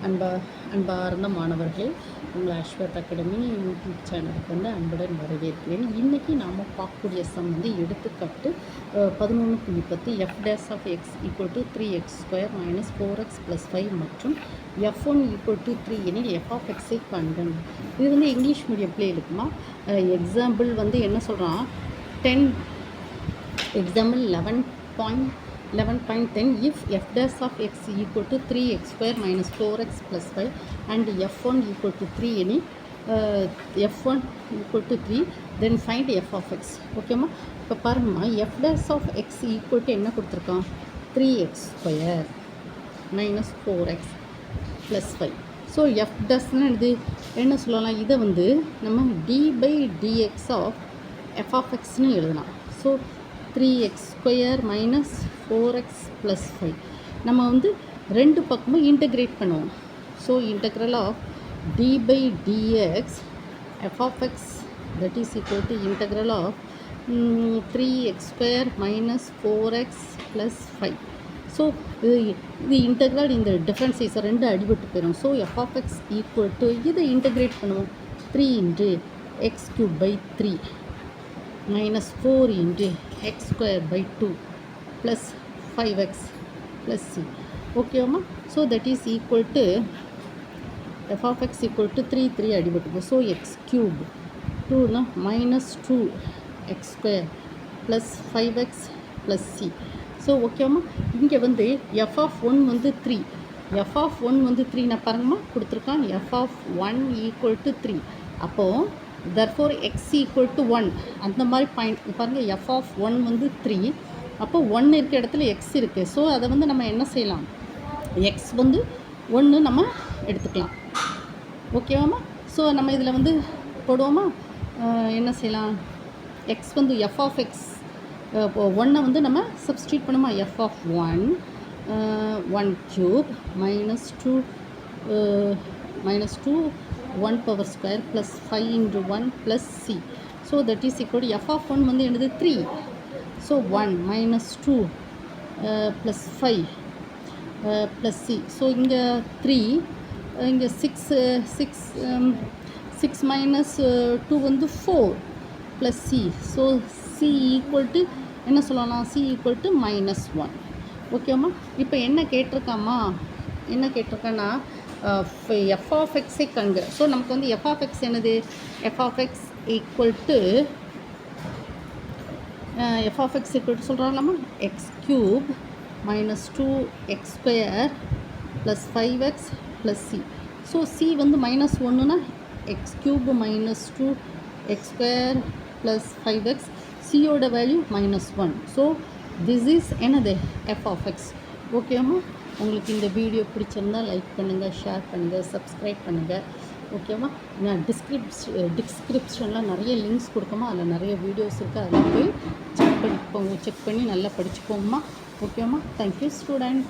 அன்பார்ந்த மாணவர்களே, உங்கள் அஸ்வத் அகாடமி யூடியூப் சேனலுக்கு வந்து அன்புடன் வரவேற்கிறேன். இன்றைக்கி நாம் பார்க்கக்கூடிய சம் வந்து எடுத்துக்காட்டு 11.10 f dash of x equal to 3x square minus 4x plus 5 மற்றும் f1 equal to 3 எனில் f of x ஐ காண்க. இது வந்து இங்கிலீஷ் மீடியம்லேயே இருக்குமா. எக்ஸாம்பிள் வந்து என்ன சொல்கிறான், example 11.10 if f dash of x equal to 3x square minus 4x plus 5 and f1 equal to 3 any f1 equal to 3 then find f of x. ஓகேம்மா, இப்போ பாருங்கம்மா, f dash of x equal to என்ன கொடுத்துருக்கான், 3x square minus 4x plus 5. So f dashன்னு இது என்ன சொல்லலாம், இதை வந்து நம்ம d by dx of f of xன்னு எழுதலாம். So 3x square minus 4x plus 5 நம்ம வந்து ரெண்டு பக்கமும் இன்டகிரேட் பண்ணுவோம். So integral of d by dx f of x that is equal to integral of 3x square minus 4x plus 5. So இது integral இந்த டிஃப்ரென்ஸைஸ் ரெண்டு அடிபட்டு போயிடும். So f of x equal to இதை இன்டகிரேட் பண்ணுவோம், 3 into x cube by 3 minus 4 into x square by 2 plus 5x plus c. ஓகேவா, so that is equal to f of x equal to 3 அடிபட்டுக்கும். So x cube 2னா minus 2 x square plus 5x plus c. So ஓகேவா, இங்கே வந்து f of 1 வந்து 3, f of 1 வந்து 3 நான் பாருங்கம்மா கொடுத்துருக்கான், f of 1 equal to 3. அப்போது therefore x equal to 1 அந்த மாதிரி பாயிண்ட் பாருங்கள், f of 1 வந்து 3, அப்போ 1 இருக்க இடத்துல x இருக்குது. ஸோ அதை வந்து நம்ம என்ன செய்யலாம், x வந்து 1 நம்ம எடுத்துக்கலாம். ஓகேவாம்மா, ஸோ நம்ம இதில் வந்து போடுவோமா, என்ன செய்யலாம், x வந்து f of x 1 வந்து நம்ம சப்ஸ்டியூட் பண்ணுமா, f of 1 1 cube minus 2 1 power square plus 5 into 1 plus c. So that is equal to f of 1 வந்து என்னது 3. So 1 minus 2 plus 5 plus c. So இங்கே 3, இங்கே 6 minus 2 வந்து 4 plus c. So c equal to என்ன சொல்லலாம், c equal to -1. ஓகேம்மா, இப்போ என்ன கேட்டிருக்கான்னா f of x ஐ கண்க. ஸோ நமக்கு வந்து f of x என்னது, f of x equal to சொல்கிறாங்களாம்மா x cube minus 2x square plus 5x plus c. So c வந்து -1னா x cube minus 2x square plus 5x, c-யோட வேல்யூ -1. ஸோ திஸ் இஸ் என்னது f of x. ஓகேம்மா, உங்களுக்கு இந்த video பிடிச்சிருந்தால் like பண்ணுங்கள், ஷேர் பண்ணுங்கள், சப்ஸ்கிரைப் பண்ணுங்கள். ஓகேவா, நான் டிஸ்கிரிப்ஷனில் நிறைய லிங்க்ஸ் கொடுக்கோமா, அதில் நிறைய வீடியோஸ் இருக்குது, அதெல்லாம் போய் செக் பண்ணி நல்லா படிச்சுக்கோங்கம்மா. ஓகேம்மா, தேங்க்யூ ஸ்டூடெண்ட்.